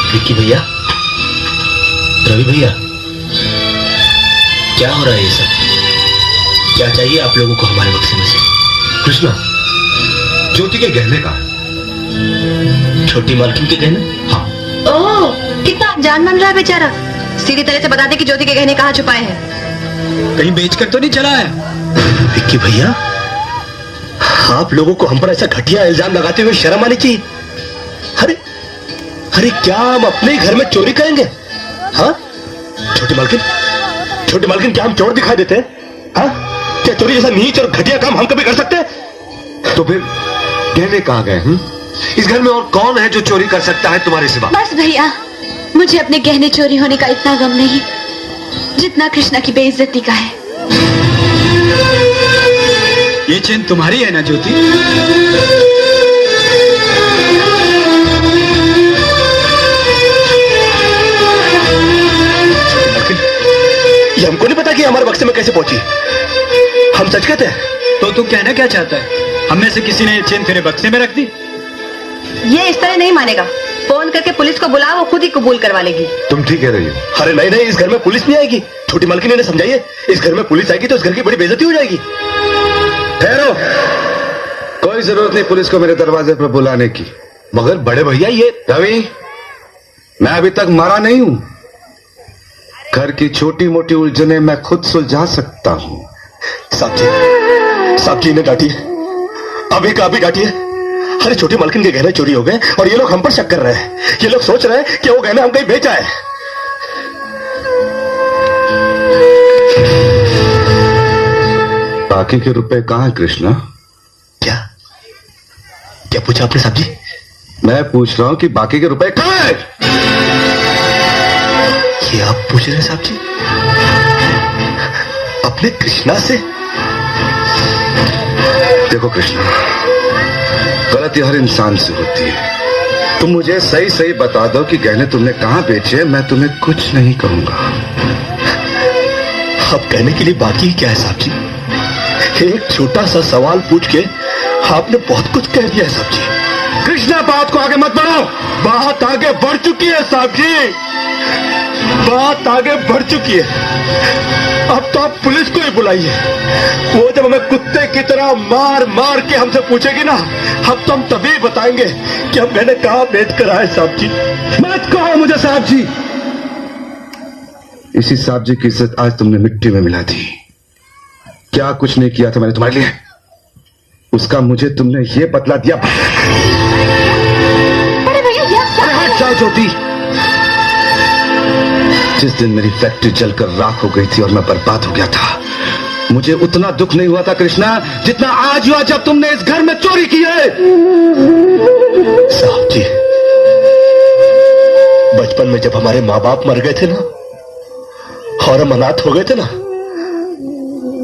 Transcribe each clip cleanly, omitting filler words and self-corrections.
विक्की भैया, रवि भैया, क्या हो रहा है ये सब? क्या चाहिए आप लोगों को हमारे बक्से में से? कृष्णा, ज्योति के गहने का। छोटी मालकिन के गहने? हाँ। ओह, कितना जान मन रहा है बेचारा। सीधी तरह से बता दे कि ज्योति के गहने कहाँ छुपाए हैं। कहीं बेचकर तो नहीं चला है? विक्की भैया, आप लोगों को हम पर ऐसा घटिया इल्जाम लगाते हुए शर्म आनी चाहिए। अरे अरे, क्या हम अपने ही घर में चोरी करेंगे? हाँ, छोटी मालकिन, क्या हम चोर दिखाई देते हैं? हाँ, क्या चोरी जैसा नीच और घटिया काम हम कभी कर सकते हैं? तो फिर गहने कहाँ गए? इस घर में और कौन है जो चोरी कर सकता है तुम्हारे सिवा? बस भैया, मुझे अपने गहने चोरी होने का इतना गम नहीं जितना कृष्णा की बेइज्जती का है। ये चेन तुम्हारी है ना ज्योति? ये हमको नहीं पता कि हमारे बक्से में कैसे पहुंची। हम सच कहते हैं। तो तू कहना क्या चाहता है? हम में से किसी ने ये चेन तेरे बक्से में रख दी? ये इस तरह नहीं मानेगा। फोन करके पुलिस को बुला, वो खुद ही कबूल करवा लेगी। तुम ठीक कह रही हो। अरे नहीं, इस घर में पुलिस नहीं आएगी। छोटी मालकिन ने समझाइए, इस घर में पुलिस आएगी तो इस घर की बड़ी बेइज्जती हो जाएगी। ठहरो, कोई जरूरत नहीं पुलिस को मेरे दरवाजे पर बुलाने की। मगर बड़े भैया, ये रवि, मैं अभी तक मरा नहीं हूं। घर की छोटी मोटी उलझने मैं खुद सुलझा सकता हूं। साहब जी ने डांटी है, अभी का अभी डांटी है। अरे छोटी मालकिन के गहने चोरी हो गए और ये लोग हम पर शक कर रहे हैं। ये लोग सोच रहे हैं कि वो गहने हम कहीं बेचा है। बाकी के रुपए कहां हैं कृष्णा? क्या पूछा आपने साहब जी? मैं पूछ रहा हूं कि बाकी के रुपए कहां हैं? ये आप पूछ रहे हैं साहब जी अपने कृष्णा से? देखो कृष्णा, गलती हर इंसान से होती है। तुम मुझे सही सही बता दो कि गहने तुमने कहां बेचे, मैं तुम्हें कुछ नहीं कहूंगा। अब कहने के लिए बाकी क्या है साहब जी? एक छोटा सा सवाल पूछ के आपने बहुत कुछ कह दिया है साहब जी। कृष्णा, बात को आगे मत बढ़ाओ। बात आगे बढ़ चुकी है साहब जी, बात आगे बढ़ चुकी है। अब तो आप पुलिस को ही बुलाइए। वो जब हमें कुत्ते की तरह मार मार के हमसे पूछेगी ना, अब तो हम तभी बताएंगे कि हम मैंने कहा बेच कर आए साहब जी। मत कहो मुझे साहब जी। इसी साहब जी की इज्जत आज तुमने मिट्टी में मिला दी। क्या कुछ नहीं किया था मैंने तुम्हारे लिए, उसका मुझे तुमने ये बदला दिया। अरे भैया, अरे हट जाओ ज्योति। जिस दिन मेरी फैक्ट्री जलकर राख हो गई थी और मैं बर्बाद हो गया था, मुझे उतना दुख नहीं हुआ था कृष्णा जितना आज हुआ जब तुमने इस घर में चोरी की है। साहब जी, बचपन में जब हमारे माँ बाप मर गए थे ना और हम अनाथ हो गए थे ना,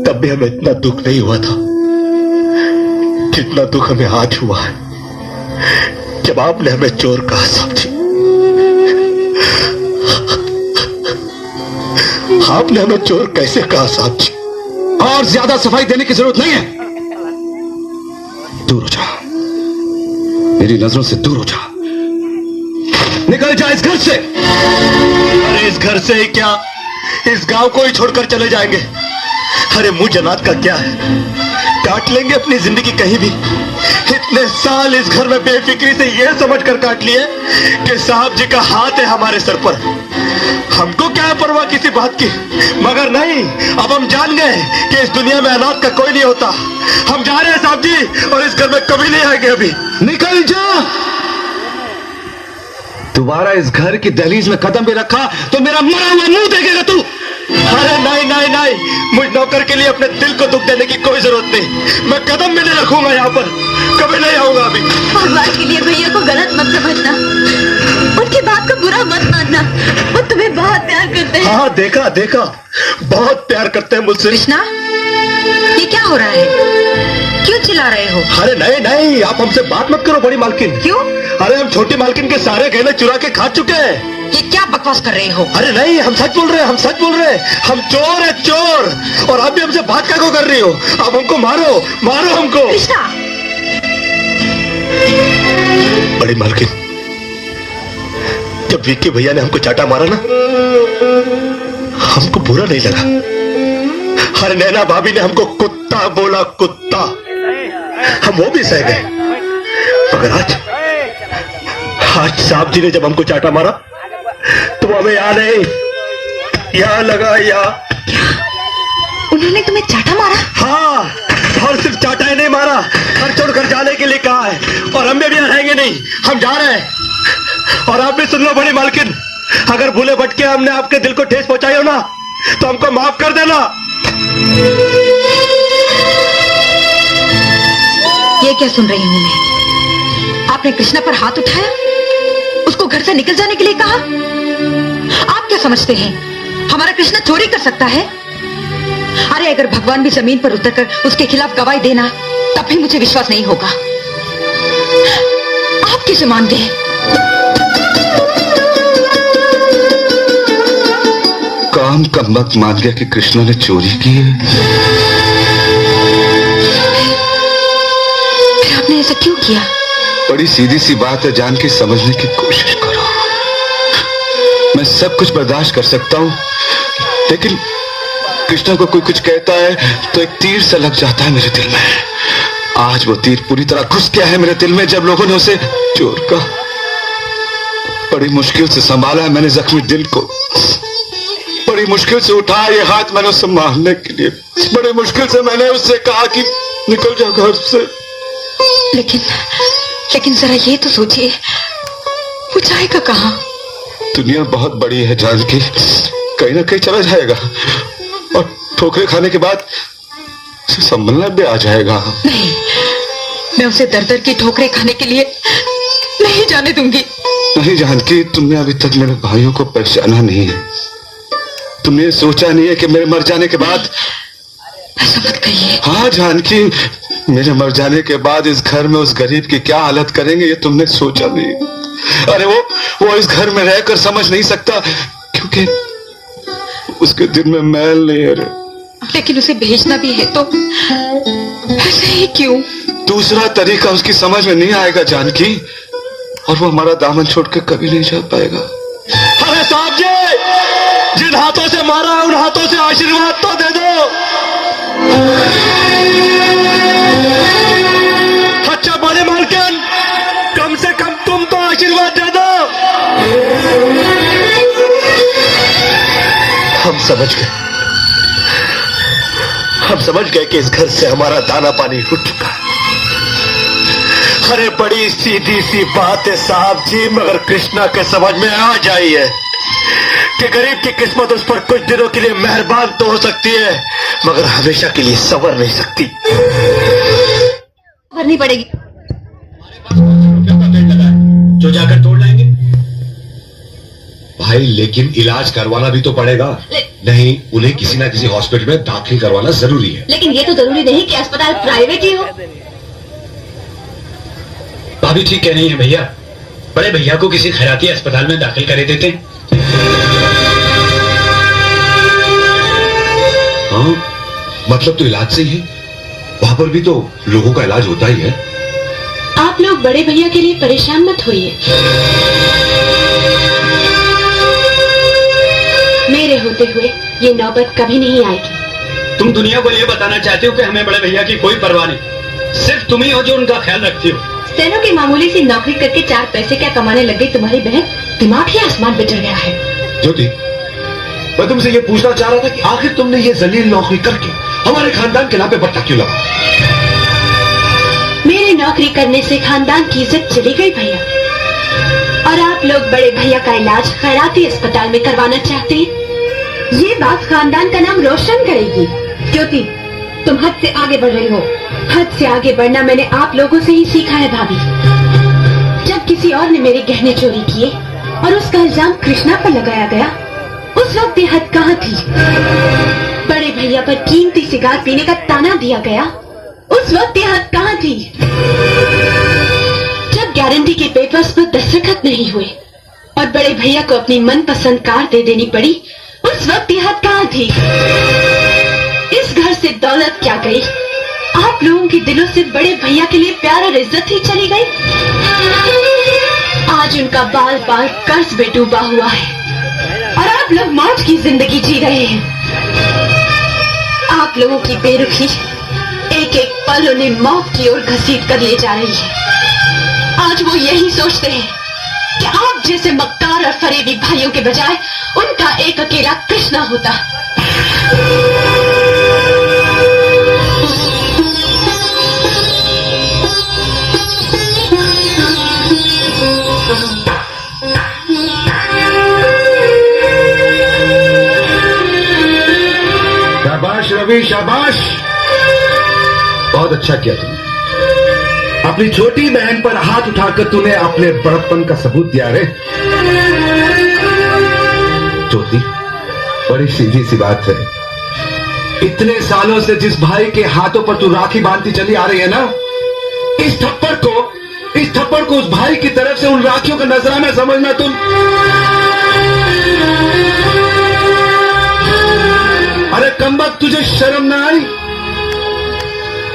तब भी हमें इतना दुख नहीं हुआ था जितना दुख हमें आज हुआ है जब आपने हमें चोर कहा साहब जी। आपने हमें चोर कैसे कहा साहब जी? और ज्यादा सफाई देने की जरूरत नहीं है। दूर हो जा, मेरी नजरों से दूर हो जा। निकल जा इस घर से। अरे इस घर से ही क्या, इस गांव को ही छोड़कर चले जाएंगे। अरे मुंह जन्नत का क्या है, काट लेंगे अपनी जिंदगी कहीं भी। इतने साल इस घर में बेफिक्री से ये समझकर काट लिए कि साहब जी का हाथ है हमारे सर पर। हमको क्या है परवाह किसी बात की, मगर नहीं, अब हम जान गए कि इस दुनिया में अनाथ का कोई नहीं होता। हम जा रहे हैं साहब जी, और इस घर में कभी नहीं आएंगे अभी। निकल जा। दोबारा इस घर की दहलीज में कदम भी रखा तो मेरा मरा हुआ मुंह देखेगा तू। अरे नहीं, मुझ नौकर के लिए अपने दिल को दुख देने की कोई जरूरत नहीं। मैं कदम भी नहीं रखूंगा यहाँ पर, कभी नहीं आऊंगा अभी। भगवान के लिए भैया को गलत मत समझना, उनकी बात को बुरा मत मानना। वो तुम्हें बहुत प्यार करते हैं। हाँ, देखा, बहुत प्यार करते हैं मुझसे। कृष्णा, ये क्या हो रहा है? क्यों चिल्ला रहे हो? अरे नहीं, आप हमसे बात मत करो बड़ी मालकिन। क्यों? अरे हम छोटी मालकिन के सारे गहने चुरा के खा चुके हैं। ये क्या बकवास कर रहे हो? अरे नहीं, हम सच बोल रहे हैं, हम चोर है, चोर। और आप भी हमसे बात क्या कर रही हो? आप हमको मारो हमको। कृष्णा, बड़ी मालकिन, जब विक्की भैया ने हमको चाटा मारा ना, हमको बुरा नहीं लगा। हर नैना भाभी ने हमको कुत्ता बोला, कुत्ता, हम वो भी सह गए। मगर आज साहब जी ने जब हमको चाटा मारा तो हमें यहाँ नहीं, यहाँ लगा, यहाँ। उन्होंने तुम्हें चाटा मारा? हाँ, और सिर्फ चाटा ही नहीं मारा, घर छोड़कर जाने के लिए कहा है। और हम भी यहाँ रहेंगे नहीं, हम जा रहे हैं। और आप भी सुन लो बड़ी मालकिन, अगर भूले भटके हमने आपके दिल को ठेस पहुंचाई हो ना, तो हमको माफ कर देना। ये क्या सुन रही हूं मैं? आपने कृष्णा पर हाथ उठाया, उसको घर से निकल जाने के लिए कहा। आप क्या समझते हैं हमारा कृष्णा चोरी कर सकता है? अरे अगर भगवान भी जमीन पर उतरकर उसके खिलाफ गवाही देना, तब भी मुझे विश्वास नहीं होगा। आप कैसे मान गए? काम कम वक्त मान गया कि कृष्णा ने चोरी की है। फिर आपने ऐसा क्यों किया? बड़ी सीधी सी बात है, जान के समझने की कोशिश करो। मैं सब कुछ बर्दाश्त कर सकता हूं, लेकिन कृष्णा को कोई कुछ कहता है तो एक तीर सा लग जाता है मेरे दिल में। आज वो तीर पूरी तरह घुस गया है मेरे दिल में, जब लोगों ने उसे चोर का बड़ी मुश्किल से संभाला है मैंने जख्मी दिल को। बड़ी मुश्किल से उठाया ये हाथ मैंने उसे मारने के लिए। बड़ी मुश्किल से मैंने उससे कहा कि निकल जा घर से। लेकिन जरा ये तो सोचिए, वो जाएगा कहाँ? दुनिया बहुत बड़ी है जानकी, कहीं ना कहीं चला जाएगा और ठोकरे खाने के बाद उसे संभलना भी आ जाएगा। नहीं, मैं उसे दर दर की ठोकरें खाने के लिए नहीं जाने दूंगी। नहीं जानकी, तुमने अभी तक मेरे भाइयों को पहचाना नहीं है। तुमने सोचा नहीं है कि मेरे मर जाने के बाद। ऐसा मत कहिए। हाँ जानकी, मेरे मर जाने के बाद इस घर में उस गरीब की क्या हालत करेंगे ये तुमने सोचा नहीं। अरे वो इस घर में रहकर समझ नहीं सकता, क्योंकि उसके दिल में मैल नहीं है। लेकिन उसे भेजना भी है तो ऐसे ही क्यों? दूसरा तरीका उसकी समझ में नहीं आएगा जानकी, और वो हमारा दामन छोड़ के कभी नहीं जा पाएगा। अरे साहब जी, जिन हाथों से मारा उन हाथों से आशीर्वाद तो दे दो। अच्छा बड़े मालकिन, कम से कम तुम तो आशीर्वाद दे दो। हम समझ गए कि इस घर से हमारा दाना पानी उठ चुका है। अरे बड़ी सीधी सी बात है साहब जी, मगर कृष्णा के समझ में आ जाई है कि गरीब की किस्मत उस पर कुछ दिनों के लिए मेहरबान तो हो सकती है, मगर हमेशा के लिए संवर नहीं सकती। भरनी पड़ेगी जो जाकर तोड़ लाएंगे। भाई लेकिन इलाज करवाना भी तो पड़ेगा। नहीं, उन्हें किसी ना किसी हॉस्पिटल में दाखिल करवाना जरूरी है। लेकिन ये तो जरूरी नहीं कि अस्पताल प्राइवेट ही हो। भाभी ठीक कह रही है भैया, बड़े भैया को किसी खैराती अस्पताल में दाखिल करे देते हैं। हाँ, मतलब तो इलाज से ही है, वहां पर भी तो लोगों का इलाज होता ही है। आप लोग बड़े भैया के लिए परेशान मत होइए। मेरे होते हुए ये नौबत कभी नहीं आएगी। तुम दुनिया को ये बताना चाहते हो कि हमें बड़े भैया की कोई परवाह नहीं, सिर्फ तुम ही हो जो उनका ख्याल रखती हो। स्टेनो की मामूली सी नौकरी करके 4 पैसे क्या कमाने लग गई तुम्हारी बहन, दिमाग ही आसमान पे चढ़ गया है। ज्योति, मैं तुमसे ये पूछना चाह रहा था कि आखिर तुमने ये जलील नौकरी करके हमारे खानदान के नाम पे बट्टा क्यों लगा? मेरे नौकरी करने से खानदान की इज्जत चली गई भैया, और आप लोग बड़े भैया का इलाज खैराती अस्पताल में करवाना चाहते हैं। ये बात खानदान का नाम रोशन करेगी। ज्योति, तुम हद से आगे बढ़ रही हो। हद से आगे बढ़ना मैंने आप लोगों से ही सीखा है भाभी। जब किसी और ने मेरे गहने चोरी किए और उसका इल्जाम कृष्णा पर लगाया गया, उस वक्त ये हद कहाँ थी? बड़े भैया पर कीमती सिगार पीने का ताना दिया गया, उस वक्त ये हद कहाँ थी? जब गारंटी के पेपर्स पर दस्तखत नहीं हुए और बड़े भैया को अपनी मनपसंद कार दे देनी पड़ी, उस वक्त ये हद कहाँ थी? इस घर से दौलत क्या गई? आप लोगों के दिलों से बड़े भैया के लिए प्यार और इज्जत ही चली गई। आज उनका बाल बाल कर्ज में डूबा हुआ है और आप लोग मौज की जिंदगी जी रहे हैं। आप लोगों की बेरुखी एक एक पल उन्हें मौत की ओर घसीट कर ले जा रही है। आज वो यही सोचते हैं कि आप जैसे मक्कार और फरेबी भाइयों के बजाय उनका एक अकेला कृष्णा होता। शाबाश रवि, शाबाश। बहुत अच्छा किया तुमने। अपनी छोटी बहन पर हाथ उठाकर तूने अपने बड़प्पन का सबूत दिया रे। ज्योति, बड़ी सीधी सी बात है। इतने सालों से जिस भाई के हाथों पर तू राखी बांधती चली आ रही है ना, इस थप्पड़ को उस भाई की तरफ से उन राखियों का नजराना समझना तुम। अरे कमबख्त, तुझे शर्म ना आई?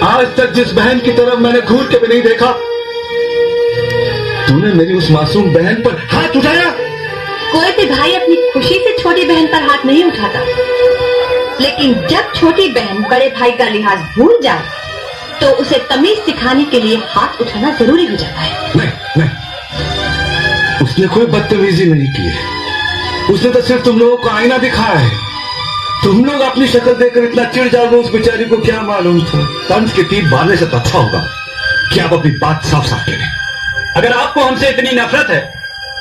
आज तक जिस बहन की तरफ मैंने घूर के भी नहीं देखा, तूने मेरी उस मासूम बहन पर हाथ उठाया। कोई भी भाई अपनी खुशी से छोटी बहन पर हाथ नहीं उठाता, लेकिन जब छोटी बहन बड़े भाई का लिहाज भूल जाए तो उसे तमीज सिखाने के लिए हाथ उठाना जरूरी हो जाता है। नहीं, उसने कोई बदतमीजी नहीं की है। उसने तो सिर्फ तुम लोगों को आईना दिखाया है। तुम लोग अपनी शक्ल देखकर इतना चिढ़ जाओगे, उस बेचारी को क्या मालूम था। तंज के तीर मारने से तो अच्छा होगा कि आप अपनी बात साफ साफ कह दें। अगर आपको हमसे इतनी नफरत है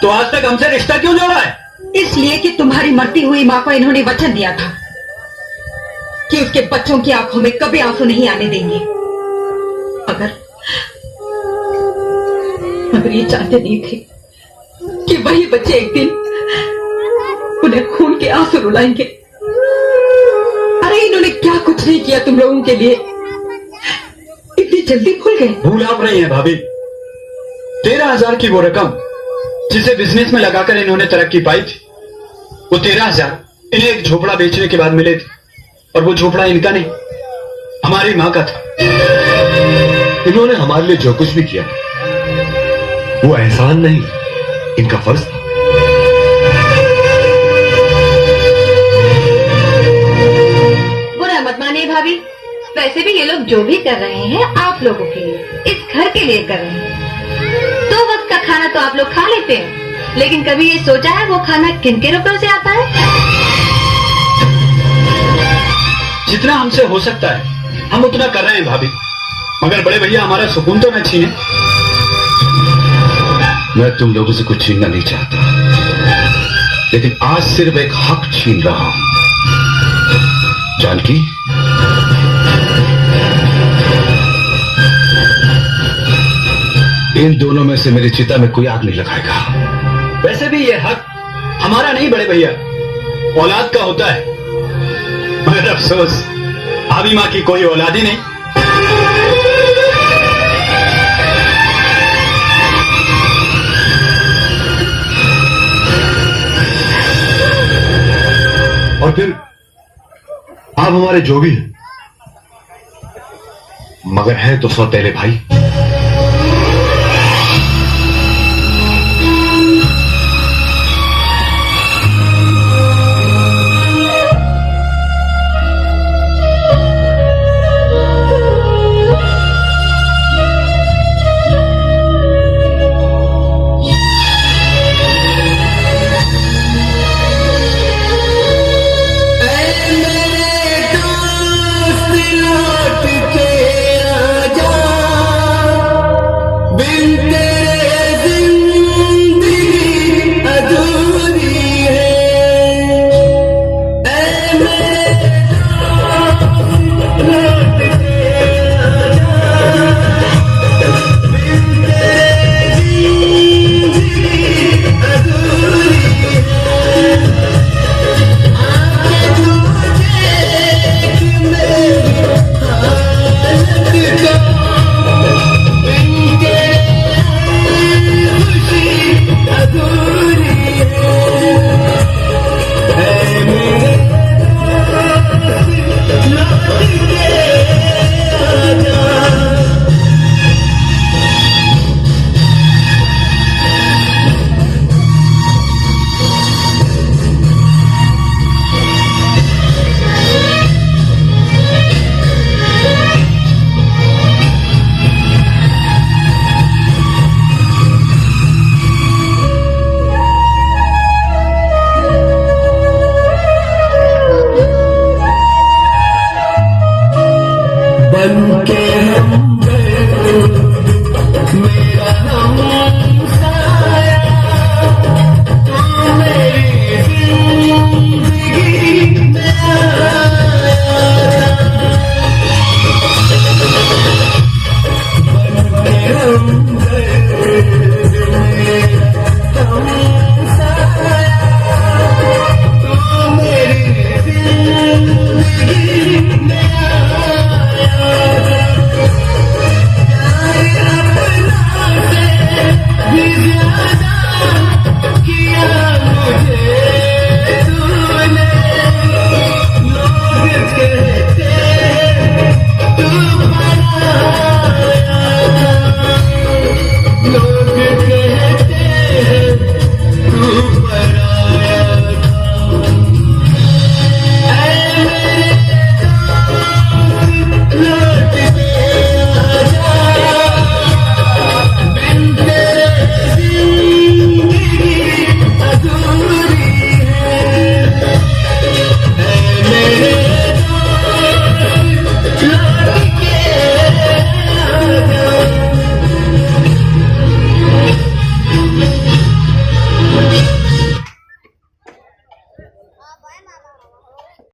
तो आज तक हमसे रिश्ता क्यों जोड़ा है? इसलिए कि तुम्हारी मरती हुई माँ को इन्होंने वचन दिया था कि उसके बच्चों की आंखों में कभी आंसू नहीं आने देंगे। मगर ये चाहते नहीं थे कि वही बच्चे एक दिन उन्हें खून के आंसू रुलाएंगे। अरे इन्होंने क्या कुछ नहीं किया तुम लोगों के लिए, इतनी जल्दी भूल गए। भूल आप रही हैं भाभी। 13,000 की वो रकम जिसे बिजनेस में लगाकर इन्होंने तरक्की पाई थी, वो 13,000 इन्हें एक झोपड़ा बेचने के बाद मिले थे। और वो झोपड़ा इनका नहीं, हमारी माँ का था। इन्होंने हमारे लिए जो कुछ भी किया वो एहसान नहीं, इनका फर्ज था। बुरा मत मानिए भाभी, वैसे भी ये लोग जो भी कर रहे हैं आप लोगों के लिए, इस घर के लिए कर रहे हैं। 2 वक्त का खाना तो आप लोग खा लेते हैं, लेकिन कभी ये सोचा है वो खाना किन के रुपयों से आता है? जितना हमसे हो सकता है हम उतना कर रहे हैं भाभी, मगर बड़े भैया हमारा सुकून तो न छीने। मैं तुम लोगों से कुछ छीनना नहीं चाहता, लेकिन आज सिर्फ एक हक छीन रहा हूं। जानकी, इन दोनों में से मेरी चिता में कोई आग नहीं लगाएगा। वैसे भी ये हक हमारा नहीं बड़े भैया, औलाद का होता है। मगर अफसोस भाभी माँ की कोई औलाद ही नहीं। और फिर आप हमारे जो भी हैं, मगर हैं तो सौतेले भाई।